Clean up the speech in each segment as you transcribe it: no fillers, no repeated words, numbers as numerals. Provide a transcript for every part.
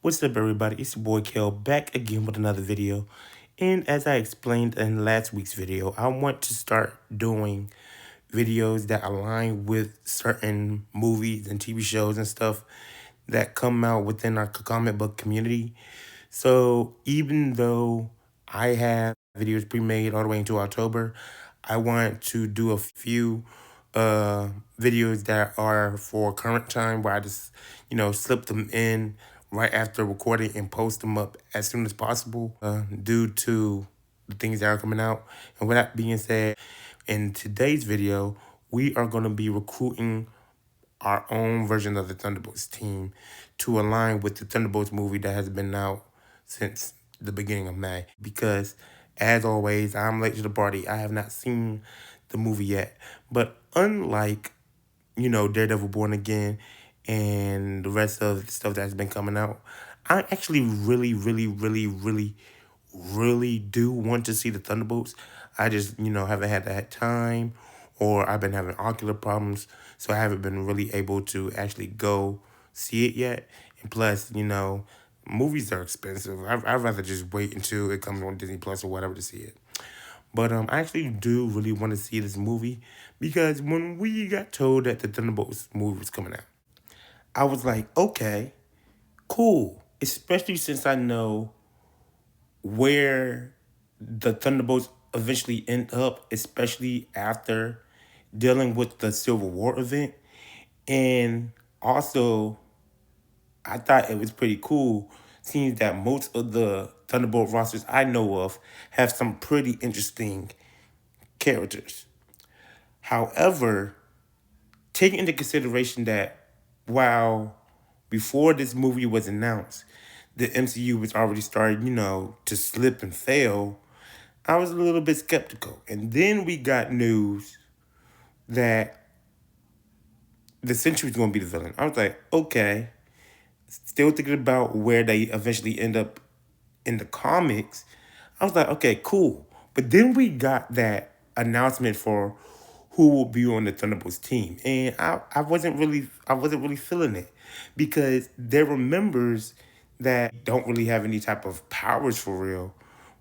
What's up, everybody? It's your boy Kel back again with another video. And as I explained in last week's video, I want to start doing videos that align with certain movies and TV shows and stuff that come out within our comic book community. So even though I have videos pre-made all the way into October, I want to do a few videos that are for current time where I just, slip them in right after recording and post them up as soon as possible due to the things that are coming out. And with that being said, in today's video, we are going to be recruiting our own version of the Thunderbolts team to align with the Thunderbolts movie that has been out since the beginning of May. Because, as always, I'm late to the party. I have not seen the movie yet. But unlike, Daredevil Born Again and the rest of the stuff that's been coming out, I actually really do want to see the Thunderbolts. I just, haven't had that time, or I've been having ocular problems, so I haven't been really able to actually go see it yet. And plus, movies are expensive. I'd rather just wait until it comes on Disney Plus or whatever to see it. But I actually do really want to see this movie because when we got told that the Thunderbolts movie was coming out, I was like, okay, cool. Especially since I know where the Thunderbolts eventually end up, especially after dealing with the Civil War event. And also, I thought it was pretty cool seeing that most of the Thunderbolt rosters I know of have some pretty interesting characters. However, taking into consideration that while before this movie was announced, the MCU was already starting, to slip and fail, I was a little bit skeptical. And then we got news that the Sentry was going to be the villain. I was like, okay. Still thinking about where they eventually end up in the comics. I was like, okay, cool. But then we got that announcement for who will be on the Thunderbolts team. And I wasn't really feeling it because there were members that don't really have any type of powers for real.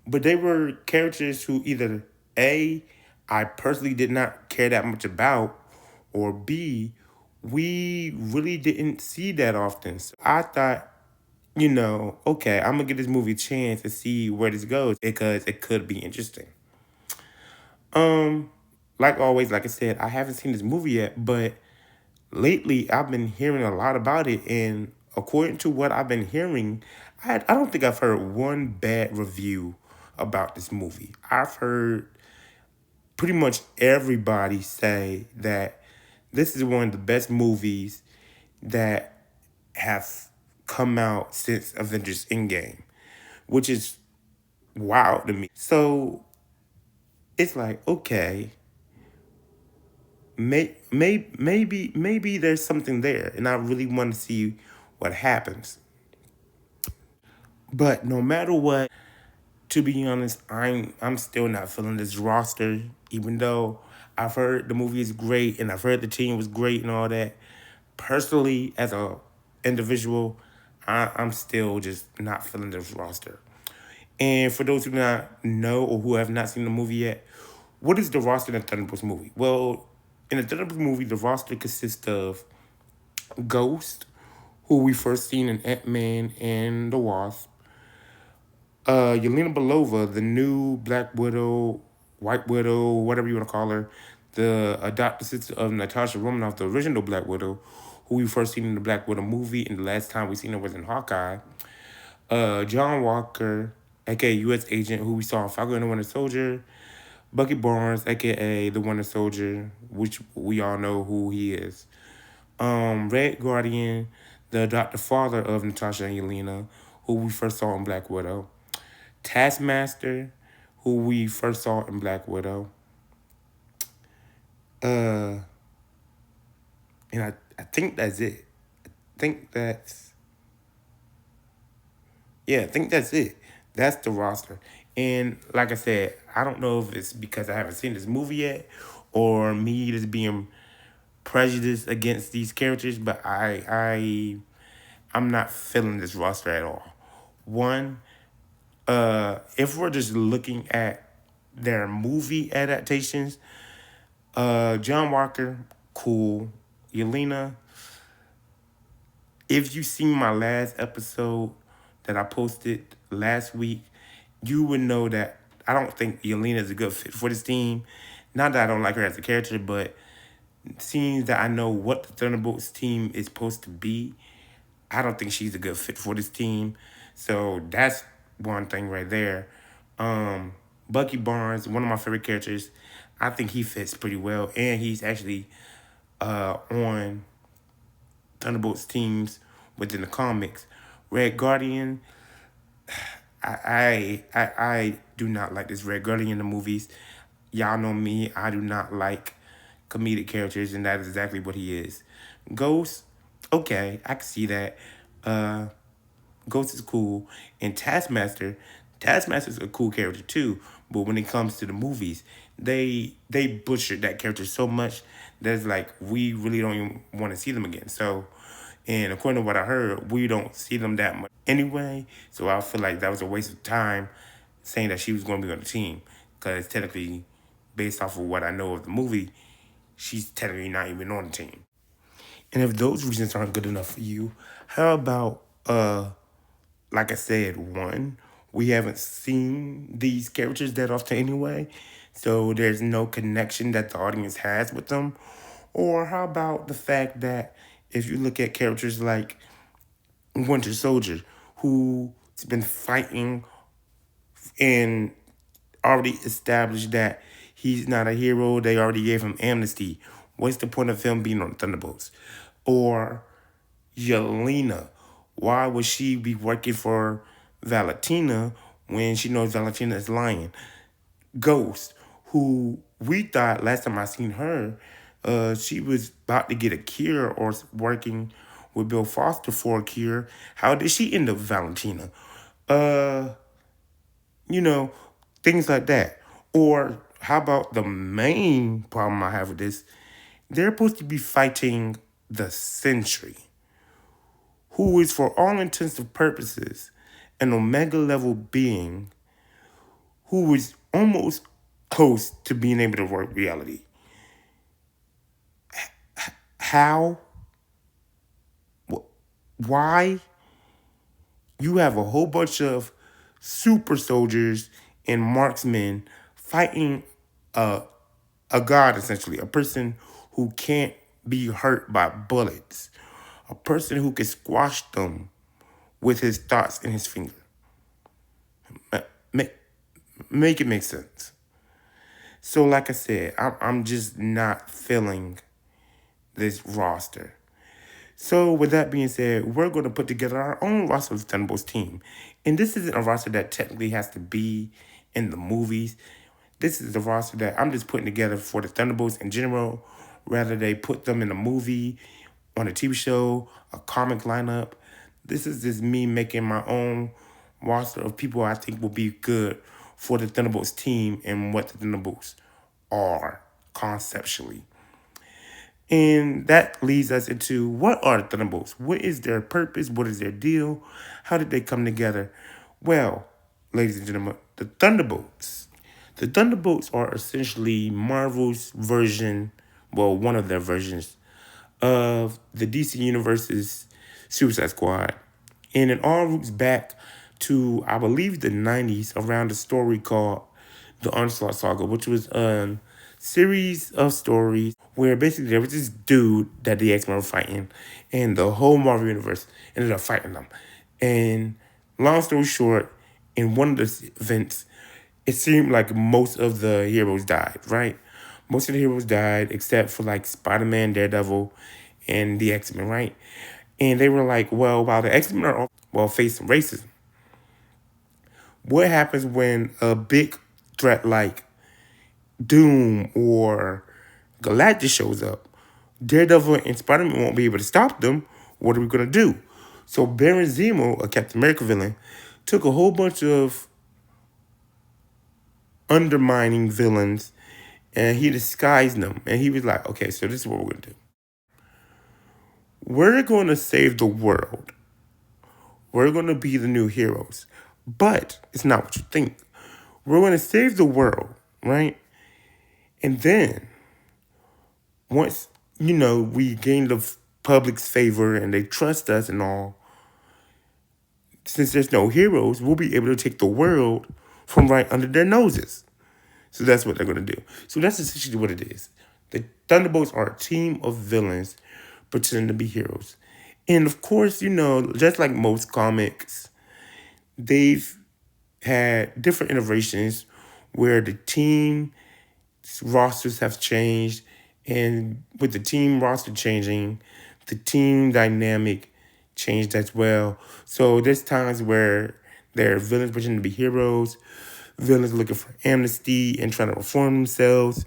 But they were characters who either A, I personally did not care that much about, or B, we really didn't see that often. So I thought, okay, I'm gonna give this movie a chance to see where this goes because it could be interesting. Um, like always, like I said, I haven't seen this movie yet, but lately I've been hearing a lot about it, and according to what I've been hearing, I don't think I've heard one bad review about this movie. I've heard pretty much everybody say that this is one of the best movies that have come out since Avengers Endgame, which is wild to me. So it's like, okay, maybe there's something there, and I really want to see what happens. But no matter what, to be honest, I'm still not feeling this roster, even though I've heard the movie is great and I've heard the team was great and all that. Personally, as a individual, I'm still just not feeling this roster. And for those who do not know or who have not seen the movie yet, what is the roster in the Thunderbolts movie? Well, in the Thunderbolts movie, the roster consists of Ghost, who we first seen in Ant-Man and the Wasp, Yelena Belova, the new Black Widow, White Widow, whatever you want to call her, the adopted sister of Natasha Romanoff, the original Black Widow, who we first seen in the Black Widow movie, and the last time we seen her was in Hawkeye. John Walker, aka U.S. Agent, who we saw in Falcon and the Winter Soldier. Bucky Barnes, aka the Winter Soldier, which we all know who he is. Red Guardian, the adopted father of Natasha and Yelena, who we first saw in Black Widow. Taskmaster, who we first saw in Black Widow. And I think that's it. I think that's it. That's the roster. And like I said, I don't know if it's because I haven't seen this movie yet or me just being prejudiced against these characters, but I I'm not feeling this roster at all. One, if we're just looking at their movie adaptations, John Walker, cool. Yelena, if you seen my last episode that I posted last week, you would know that I don't think Yelena is a good fit for this team. Not that I don't like her as a character, but seeing that I know what the Thunderbolts team is supposed to be, I don't think she's a good fit for this team. So that's one thing right there. Um, Bucky Barnes, one of my favorite characters, I think he fits pretty well, and he's actually on Thunderbolts teams within the comics. Red Guardian, I do not like this Red Guardian in the movies. Y'all know me. I do not like comedic characters, and that is exactly what he is. Ghost, okay, I can see that. Uh, Ghost is cool, and Taskmaster's a cool character too. But when it comes to the movies, they butchered that character so much that it's like we really don't even want to see them again. So, and according to what I heard, we don't see them that much anyway. So I feel like that was a waste of time saying that she was going to be on the team because technically, based off of what I know of the movie, she's technically not even on the team. And if those reasons aren't good enough for you, how about like I said, one, we haven't seen these characters that often anyway, so there's no connection that the audience has with them. Or how about the fact that if you look at characters like Winter Soldier, who's been fighting and already established that he's not a hero, they already gave him amnesty. What's the point of him being on Thunderbolts? Or Yelena. Why would she be working for Valentina when she knows Valentina is lying? Ghost, who we thought last time I seen her, she was about to get a cure or working with Bill Foster for a cure. How did she end up with Valentina? Uh, you know, things like that. Or how about the main problem I have with this? They're supposed to be fighting the Sentry, who is, for all intents and purposes, an Omega level being who is almost close to being able to work reality. How? Why? You have a whole bunch of super soldiers and marksmen fighting a, a god, essentially, a person who can't be hurt by bullets, a person who can squash them with his thoughts and his finger. Make, make it make sense. So, like I said, I'm just not feeling this roster. So, with that being said, we're going to put together our own roster of the Thunderbolts team. And this isn't a roster that technically has to be in the movies. This is the roster that I'm just putting together for the Thunderbolts in general. Rather they put them in a movie, on a TV show, a comic lineup. This is just me making my own roster of people I think will be good for the Thunderbolts team and what the Thunderbolts are conceptually. And that leads us into what are the Thunderbolts? What is their purpose? What is their deal? How did they come together? Well, ladies and gentlemen, the Thunderbolts. The Thunderbolts are essentially Marvel's version, well, one of their versions of the DC Universe's Suicide Squad. And it all roots back to, I believe, the 90s around a story called The Onslaught Saga, which was a series of stories where basically there was this dude that the X-Men were fighting, and the whole Marvel Universe ended up fighting them. And long story short, in one of the events, it seemed like most of the heroes died, right? Most of the heroes died except for like Spider-Man, Daredevil, and the X-Men, right? And they were like, well, while the X-Men are all, well, facing racism, what happens when a big threat like Doom or Galactus shows up? Daredevil and Spider-Man won't be able to stop them. What are we going to do? So Baron Zemo, a Captain America villain, took a whole bunch of undermining villains and he disguised them. And he was like, okay, so this is what we're going to do. We're going to save the world. We're going to be the new heroes. But it's not what you think. We're going to save the world, right? And then once, we gain the public's favor and they trust us and all, since there's no heroes, we'll be able to take the world from right under their noses. So that's what they're going to do. So that's essentially what it is. The Thunderbolts are a team of villains pretending to be heroes. And of course, just like most comics, they've had different iterations where the team rosters have changed. And with the team roster changing, the team dynamic changed as well. So there's times where there are villains pretending to be heroes, villains looking for amnesty and trying to reform themselves,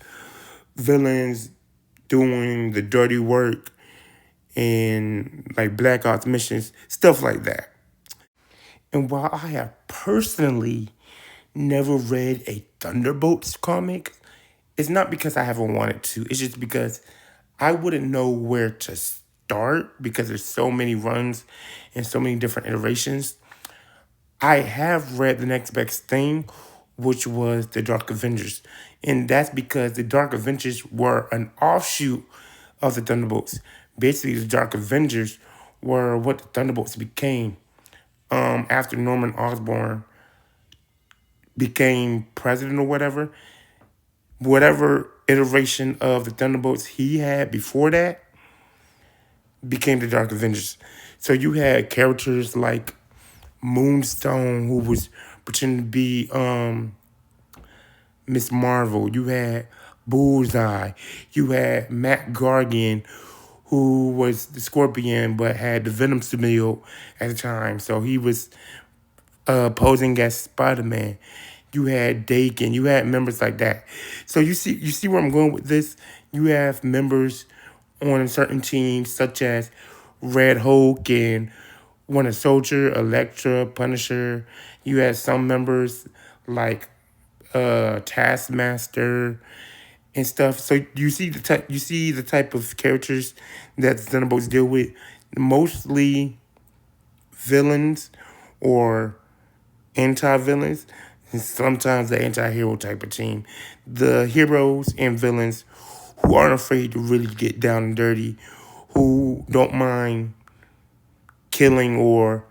villains doing the dirty work and like Black Ops missions, stuff like that. And while I have personally never read a Thunderbolts comic, it's not because I haven't wanted to. It's just because I wouldn't know where to start because there's so many runs and so many different iterations. I have read the next best thing, which was the Dark Avengers. And that's because the Dark Avengers were an offshoot of the Thunderbolts. Basically, the Dark Avengers were what the Thunderbolts became after Norman Osborn became president or whatever. Whatever iteration of the Thunderbolts he had before that became the Dark Avengers. So you had characters like Moonstone, who was pretending to be Miss Marvel. You had Bullseye. You had Matt Gargan, who was the Scorpion but had the Venom symbiote at the time. So he was posing as Spider-Man. You had Dakin. You had members like that. So you see where I'm going with this? You have members on certain teams such as Red Hulk and Winter Soldier, Elektra, Punisher. You had some members like Taskmaster and stuff. So you see the type of characters that the Thunderbolts deal with. Mostly villains or anti-villains, and sometimes the anti-hero type of team. The heroes and villains who aren't afraid to really get down and dirty, who don't mind killing or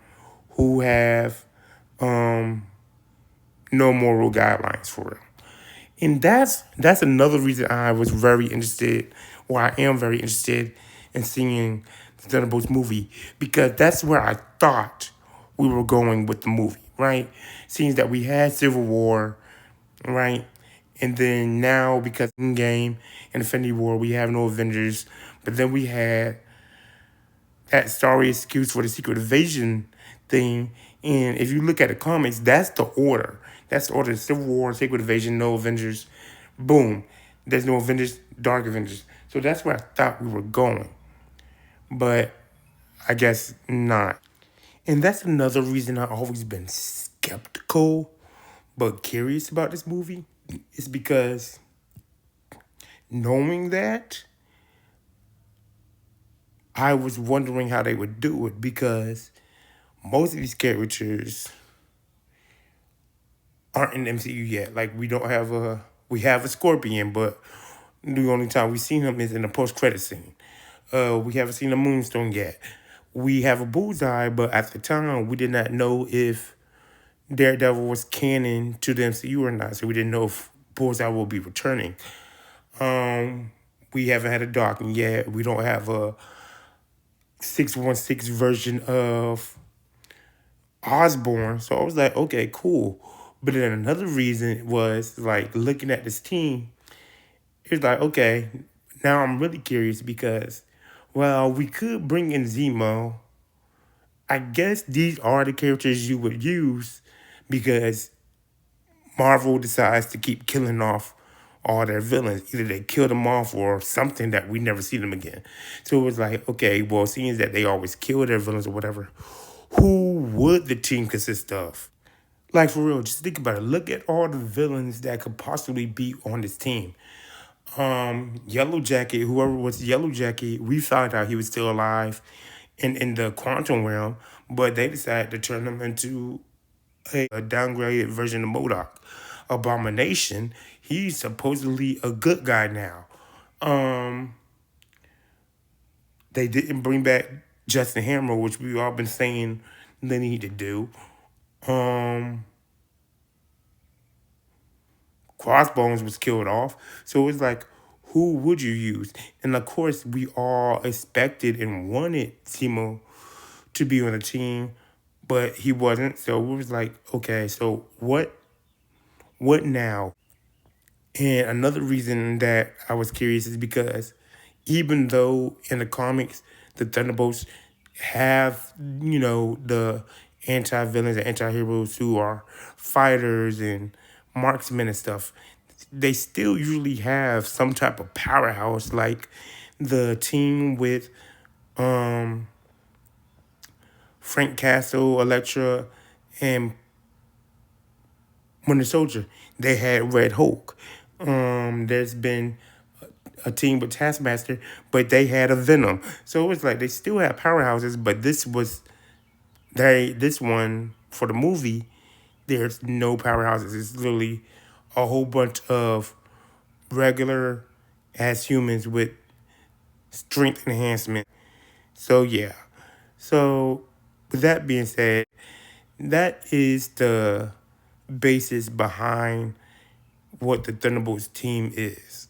who have no moral guidelines for it. And that's another reason I was very interested, or I am very interested in seeing the Thunderbolts movie, because that's where I thought we were going with the movie, right? Seeing that we had Civil War, right? And then now, because in game and Infinity War, we have no Avengers, but then we had that sorry excuse for the Secret Invasion thing. And if you look at the comics, that's the order. That's the order. Civil War, Secret Invasion, no Avengers. Boom. There's no Avengers, Dark Avengers. So that's where I thought we were going. But I guess not. And that's another reason I've always been skeptical but curious about this movie. Is because knowing that, I was wondering how they would do it, because most of these characters aren't in the MCU yet. Like we have a Scorpion, but the only time we've seen him is in the post-credit scene. We haven't seen a Moonstone yet. We have a Bullseye, but at the time we did not know if Daredevil was canon to the MCU or not, so we didn't know if Bullseye will be returning. We haven't had a docking yet. We don't have a 616 version of Osborn. So I was like, okay, cool. But then another reason was like looking at this team, it's like, okay, now I'm really curious because, well, we could bring in Zemo. I guess these are the characters you would use because Marvel decides to keep killing off all their villains. Either they kill them off or something that we never see them again. So it was like, okay, well, seeing that they always kill their villains or whatever, who would the team consist of? Like, for real, just think about it. Look at all the villains that could possibly be on this team. Yellow Jacket, whoever was Yellow Jacket, we found out he was still alive in the quantum realm, but they decided to turn him into a downgraded version of MODOK. Abomination, he's supposedly a good guy now. They didn't bring back Justin Hammer, which we've all been saying they need to do. Crossbones was killed off. So it was like, who would you use? And of course, we all expected and wanted Timo to be on the team, but he wasn't. So we was like, okay, so what now? And another reason that I was curious is because even though in the comics, the Thunderbolts have, the anti-villains and anti-heroes who are fighters and marksmen and stuff, they still usually have some type of powerhouse, like the team with Frank Castle, Elektra, and Winter Soldier. They had Red Hulk. There's been a team with Taskmaster, but they had a Venom. So it was like they still have powerhouses, but this one for the movie, there's no powerhouses. It's literally a whole bunch of regular as humans with strength enhancement. So yeah. So with that being said, that is the basis behind what the Thunderbolts team is.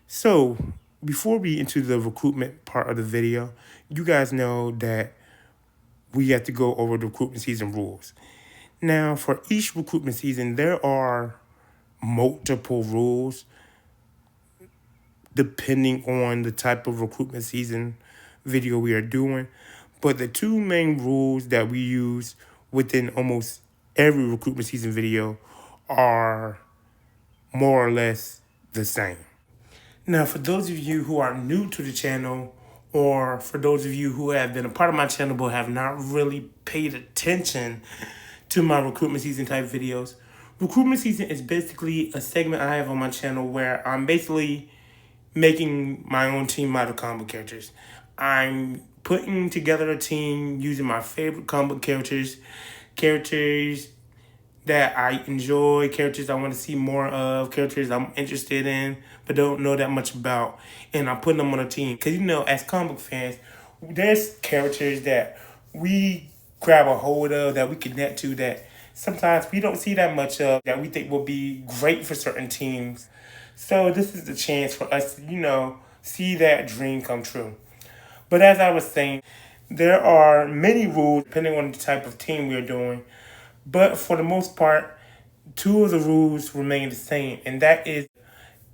So before we into the recruitment part of the video, you guys know that we have to go over the recruitment season rules. Now, for each recruitment season, there are multiple rules depending on the type of recruitment season video we are doing. But the two main rules that we use within almost every recruitment season video are more or less the same. Now, for those of you who are new to the channel, or for those of you who have been a part of my channel but have not really paid attention to my recruitment season type videos, recruitment season is basically a segment I have on my channel where I'm basically making my own team out of comic characters. I'm putting together a team using my favorite comic characters that I enjoy, characters I want to see more of, characters I'm interested in but don't know that much about, and I'm putting them on a team. Because, as comic fans, there's characters that we grab a hold of, that we connect to, that sometimes we don't see that much of, that we think will be great for certain teams. So this is the chance for us to, see that dream come true. But as I was saying, there are many rules depending on the type of team we're doing. But for the most part, two of the rules remain the same. And that is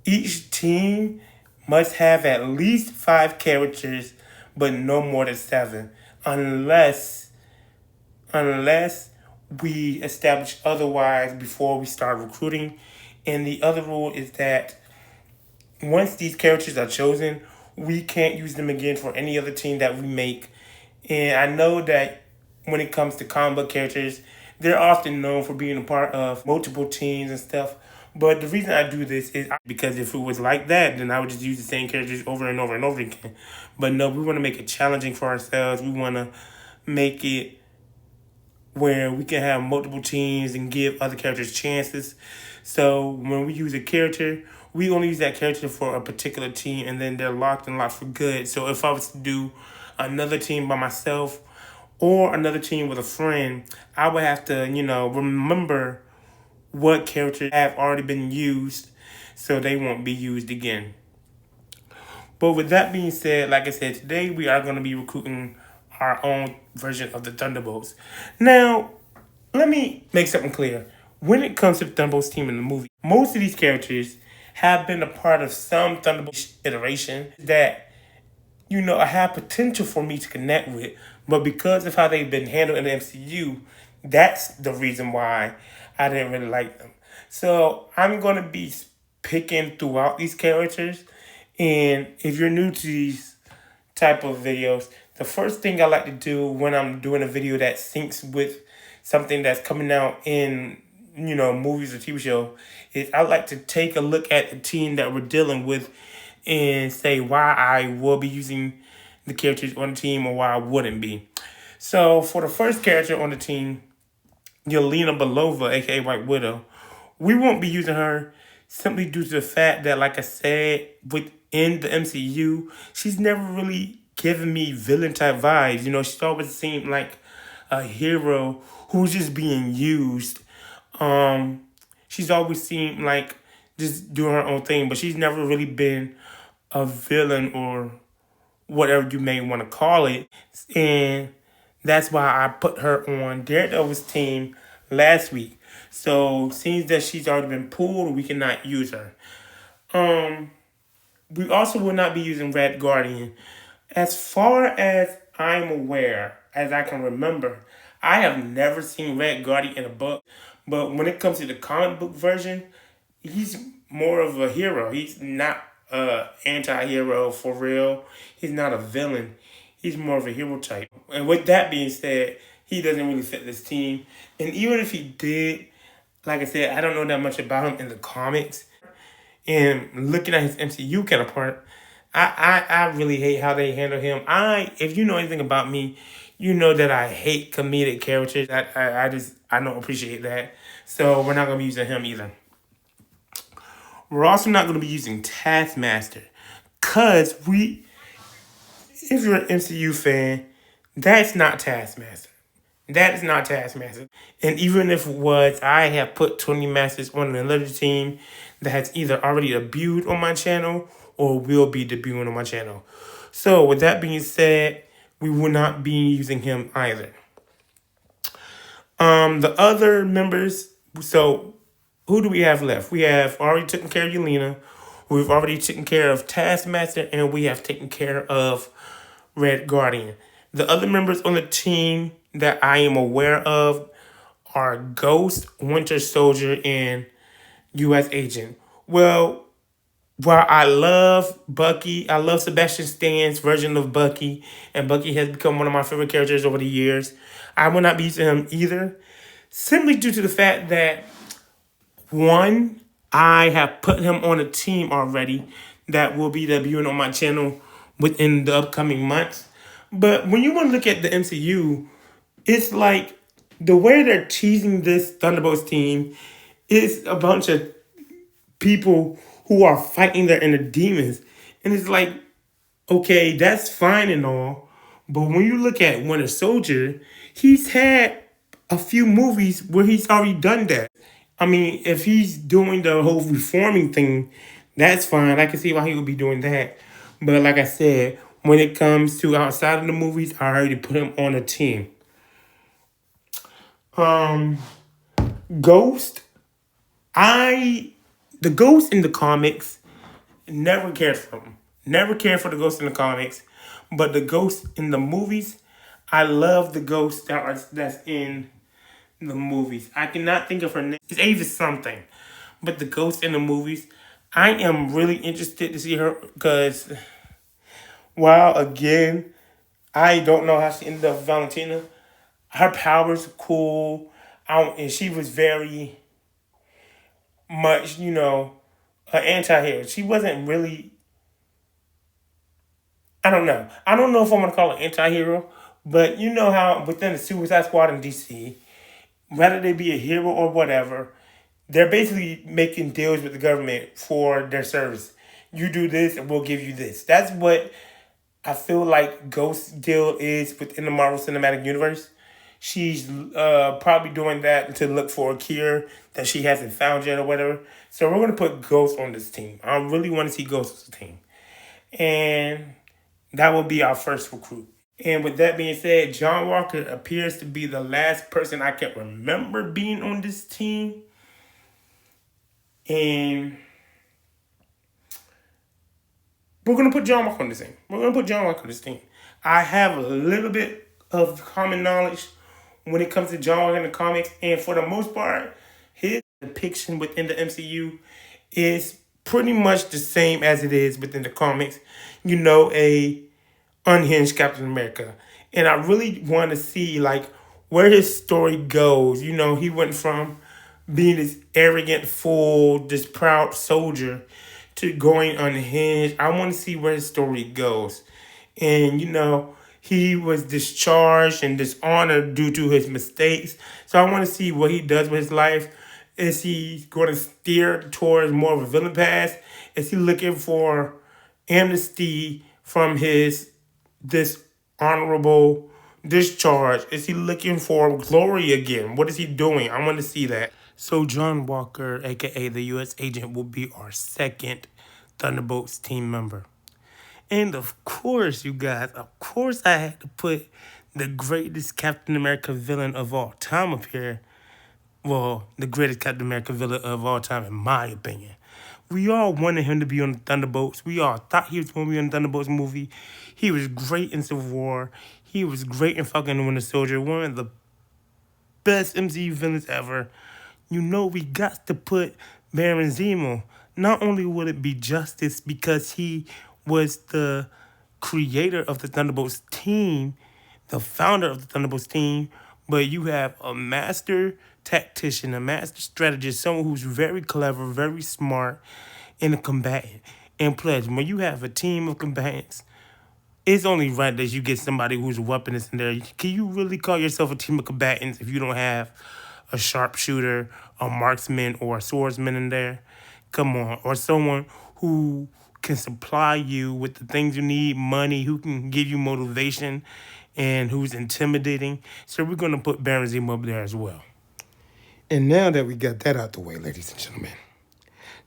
each team must have at least 5 characters, but no more than 7. Unless we establish otherwise before we start recruiting. And the other rule is that once these characters are chosen, we can't use them again for any other team that we make. And I know that when it comes to comic book characters, they're often known for being a part of multiple teams and stuff. But the reason I do this is because if it was like that, then I would just use the same characters over and over and over again. But no, we want to make it challenging for ourselves. We want to make it where we can have multiple teams and give other characters chances. So when we use a character, we only use that character for a particular team, and then they're locked and locked for good. So if I was to do another team by myself or another team with a friend, I would have to, remember what characters have already been used so they won't be used again. But with that being said, like I said, today we are going to be recruiting our own version of the Thunderbolts. Now, let me make something clear. When it comes to the Thunderbolts team in the movie, most of these characters have been a part of some Thunderbolts iteration that, have potential for me to connect with. But because of how they've been handled in the MCU, that's the reason why I didn't really like them. So I'm going to be picking throughout these characters. And if you're new to these type of videos, the first thing I like to do when I'm doing a video that syncs with something that's coming out in, movies or TV show, is I like to take a look at the team that we're dealing with and say why I will be using the characters on the team or why I wouldn't be. So for the first character on the team, Yelena Belova, aka White Widow, we won't be using her simply due to the fact that, like I said, within the MCU, she's never really given me villain type vibes. She's always seemed like a hero who's just being used. Um, she's always seemed like just doing her own thing, but she's never really been a villain or whatever you may want to call it. And that's why I put her on Daredevil's team last week. So seems that she's already been pulled, we cannot use her. Um, we also will not be using Red Guardian. As far as I'm aware, as I can remember, I have never seen Red Guardian in a book. But when it comes to the comic book version, he's more of a hero. He's not a anti-hero for real. He's not a villain. He's more of a hero type. And with that being said, he doesn't really fit this team. And even if he did, like I said, I don't know that much about him in the comics. And looking at his MCU counterpart, I really hate how they handle him. If you know anything about me, you know that I hate comedic characters. I don't appreciate that. So we're not gonna be using him either. We're also not gonna be using Taskmaster. Cause if you're an MCU fan, that's not Taskmaster. That is not Taskmaster. And even if it was, I have put 20 Masters on another team that has either already debuted on my channel or will be debuting on my channel. So with that being said, we will not be using him either. The other members, so who do we have left? We have already taken care of Yelena. We've already taken care of Taskmaster, and we have taken care of Red Guardian. The other members on the team that I am aware of are Ghost, Winter Soldier, and U.S. Agent. Well, while I love Bucky, I love Sebastian Stan's version of Bucky, and Bucky has become one of my favorite characters over the years, I will not be using him either, simply due to the fact that, one, I have put him on a team already that will be debuting on my channel within the upcoming months. But when you want to look at the MCU, it's like the way they're teasing this Thunderbolts team is a bunch of people who are fighting their inner demons. And it's like, okay, that's fine and all. But when you look at Winter Soldier, he's had a few movies where he's already done that. I mean, if he's doing the whole reforming thing, that's fine. I can see why he would be doing that. But like I said, when it comes to outside of the movies, I already put him on a team. Ghost. The Ghost in the comics, never cared for him. Never cared for the Ghost in the comics. But the Ghost in the movies, I love the Ghost that's in the movies. I cannot think of her name. It's Avis something. But the Ghost in the movies, I am really interested to see her because, while again, I don't know how she ended up with Valentina. Her powers are cool. And she was very much, an anti-hero. She wasn't really, I don't know. I don't know if I'm going to call her anti-hero, but you know how within the Suicide Squad in DC, whether they be a hero or whatever, they're basically making deals with the government for their service. You do this and we'll give you this. That's what I feel like Ghost's deal is within the Marvel Cinematic Universe. She's probably doing that to look for a cure that she hasn't found yet or whatever. So we're going to put Ghost on this team. I really want to see Ghost on the team. And that will be our first recruit. And with that being said, John Walker appears to be the last person I can remember being on this team. And we're going to put John Walker on this team. I have a little bit of common knowledge when it comes to John Walker in the comics. And for the most part, his depiction within the MCU is pretty much the same as it is within the comics. A unhinged Captain America. And I really want to see, where his story goes. He went from being this arrogant fool, this proud soldier, to going unhinged. I want to see where his story goes. And, he was discharged and dishonored due to his mistakes. So I want to see what he does with his life. Is he going to steer towards more of a villain path? Is he looking for amnesty from his dishonorable discharge? Is he looking for glory again? What is he doing? I want to see that. So John Walker, aka the U.S. agent, will be our second Thunderbolts team member. And of course, you guys, of course I had to put the greatest Captain America villain of all time up here. Well, the greatest Captain America villain of all time, in my opinion. We all wanted him to be on the Thunderbolts. We all thought he was going to be on the Thunderbolts movie. He was great in Civil War. He was great in fucking Winter Soldier. One of the best MCU villains ever. You know we got to put Baron Zemo. Not only would it be justice because he was the creator of the Thunderbolts team, the founder of the Thunderbolts team, but you have a master tactician, a master strategist, someone who's very clever, very smart, and a combatant. And plus, when you have a team of combatants, it's only right that you get somebody who's a weaponist in there. Can you really call yourself a team of combatants if you don't have a sharpshooter, a marksman, or a swordsman in there? Come on. Or someone who can supply you with the things you need, money, who can give you motivation, and who's intimidating. So we're going to put Baron Zemo up there as well. And now that we got that out the way, ladies and gentlemen,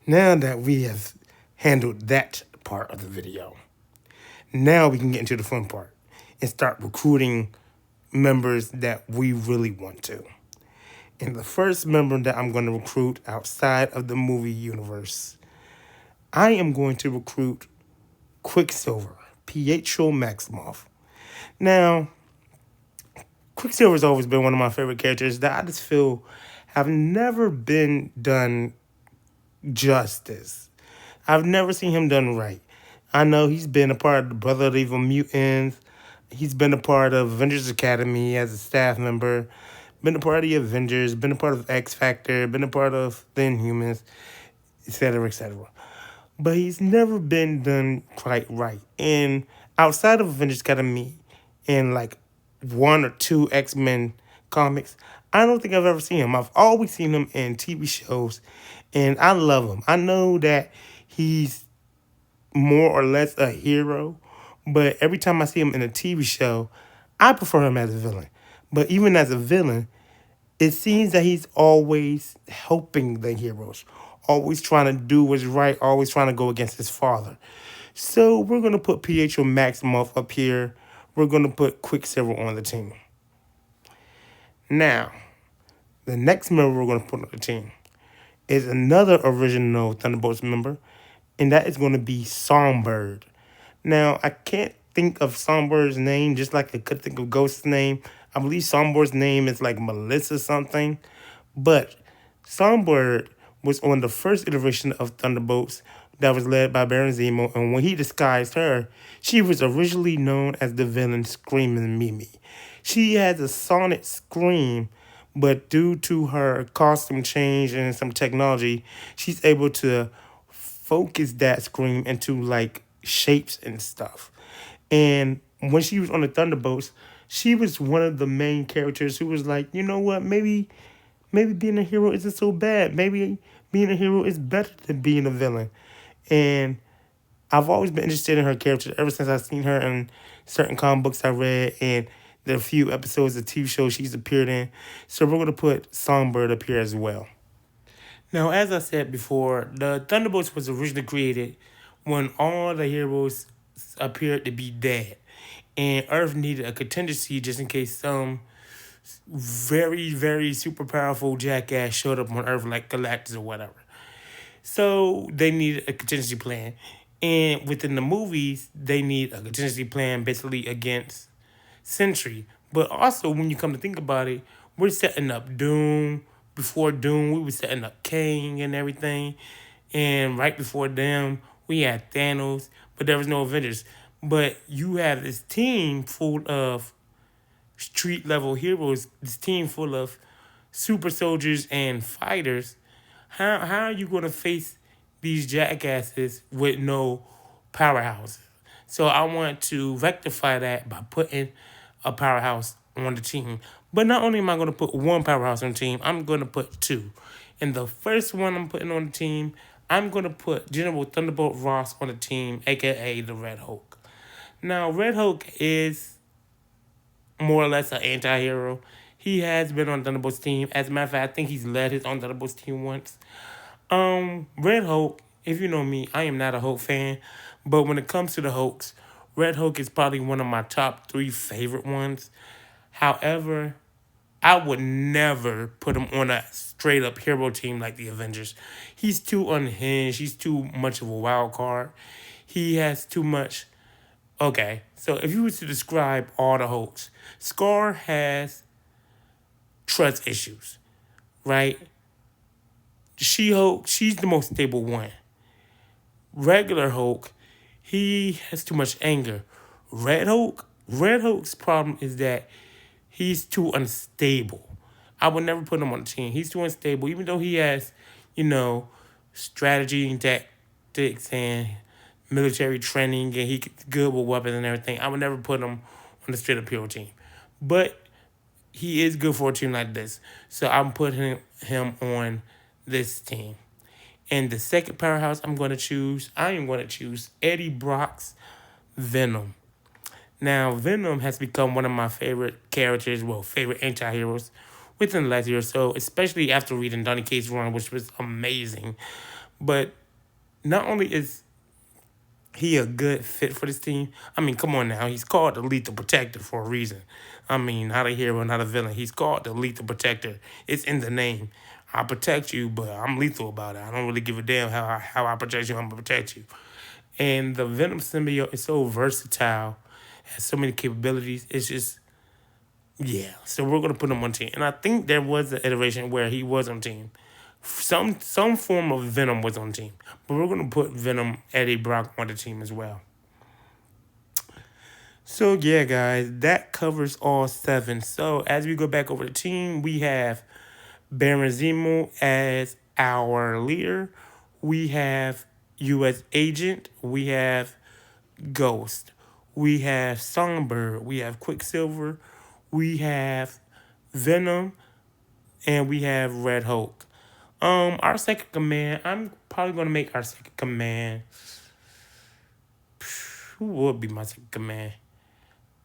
now that we have handled that part of the video, now we can get into the fun part and start recruiting members that we really want to. And the first member that I'm going to recruit outside of the movie universe, I am going to recruit Quicksilver, Pietro Maximoff. Now, Quicksilver's always been one of my favorite characters that I just feel have never been done justice. I've never seen him done right. I know he's been a part of the Brother of the Evil Mutants. He's been a part of Avengers Academy as a staff member. Been a part of the Avengers. Been a part of X Factor. Been a part of the Inhumans, etc., etc. But he's never been done quite right. And outside of Avengers Academy and like one or two X-Men comics, I don't think I've ever seen him. I've always seen him in TV shows, and I love him. I know that he's more or less a hero, but every time I see him in a TV show, I prefer him as a villain. But even as a villain, it seems that he's always helping the heroes, always trying to do what's right, always trying to go against his father. So we're going to put Pietro Maximoff up here. We're going to put Quicksilver on the team. Now, the next member we're going to put on the team is another original Thunderbolts member, and that is going to be Songbird. Now, I can't think of Songbird's name just like I could think of Ghost's name. I believe Songbird's name is like Melissa something. But Songbird was on the first iteration of Thunderbolts that was led by Baron Zemo, and when he disguised her, she was originally known as the villain Screaming Mimi. She has a sonic scream, but due to her costume change and some technology, she's able to focus that scream into like shapes and stuff. And when she was on the Thunderbolts, she was one of the main characters who was like, you know what, maybe being a hero isn't so bad. Maybe being a hero is better than being a villain. And I've always been interested in her character ever since I've seen her in certain comic books I read and the few episodes of TV shows she's appeared in. So we're going to put Songbird up here as well. Now, as I said before, the Thunderbolts was originally created when all the heroes appeared to be dead. And Earth needed a contingency just in case some very, very super powerful jackass showed up on Earth like Galactus or whatever. So they needed a contingency plan. And within the movies, they need a contingency plan basically against Sentry. But also, when you come to think about it, we're setting up Doom. Before Doom, we were setting up Kang and everything. And right before them, we had Thanos, but there was no Avengers. But you have this team full of street-level heroes, this team full of super soldiers and fighters. How are you going to face these jackasses with no powerhouses? So I want to rectify that by putting a powerhouse on the team. But not only am I going to put one powerhouse on the team, I'm going to put two. And the first one I'm putting on the team, I'm going to put General Thunderbolt Ross on the team, aka the Red Hulk. Now, Red Hulk is more or less an anti-hero. He has been on Thunderbolts team. As a matter of fact, I think he's led his own Thunderbolts team once. Red Hulk, if you know me, I am not a Hulk fan. But when it comes to the Hulks, Red Hulk is probably one of my top three favorite ones. However, I would never put him on a straight up hero team like the Avengers. He's too unhinged. He's too much of a wild card. He has too much. Okay, so if you were to describe all the Hulks, Scar has trust issues, right? She Hulk, she's the most stable one. Regular Hulk, he has too much anger. Red Hulk's problem is that he's too unstable. I would never put him on the team. He's too unstable, even though he has, you know, strategy and tactics and military training, and he's good with weapons and everything. I would never put him on the straight up hero team. But he is good for a team like this. So I'm putting him on this team. And the second powerhouse I am going to choose Eddie Brock's Venom. Now, Venom has become one of my favorite characters, well, favorite anti-heroes within the last year or so, especially after reading Donny Cates' run, which was amazing. But not only is he a good fit for this team, I mean, come on now, he's called the Lethal Protector for a reason. I mean, not a hero, not a villain. He's called the Lethal Protector. It's in the name. I protect you, but I'm lethal about it. I don't really give a damn how I protect you. I'm going to protect you. And the Venom symbiote is so versatile, has so many capabilities. It's just, yeah. So we're going to put him on team. And I think there was an iteration where he was on team. Some form of Venom was on team. But we're going to put Venom, Eddie Brock on the team as well. So, yeah, guys, that covers all 7. So, as we go back over the team, we have Baron Zemo as our leader. We have U.S. Agent. We have Ghost. We have Songbird. We have Quicksilver. We have Venom. And we have Red Hulk. Our second command, I'm probably going to make our second command. Who would be my second command?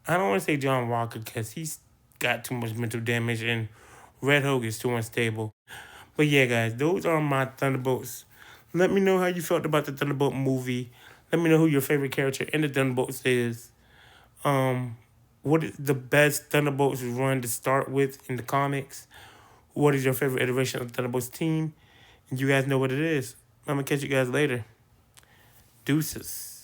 I don't want to say John Walker because he's got too much mental damage and Red Hulk is too unstable. But yeah, guys, those are my Thunderbolts. Let me know how you felt about the Thunderbolt movie. Let me know who your favorite character in the Thunderbolts is. What is the best Thunderbolts run to start with in the comics? What is your favorite iteration of the Thunderbolts team? And you guys know what it is. I'm going to catch you guys later. Deuces.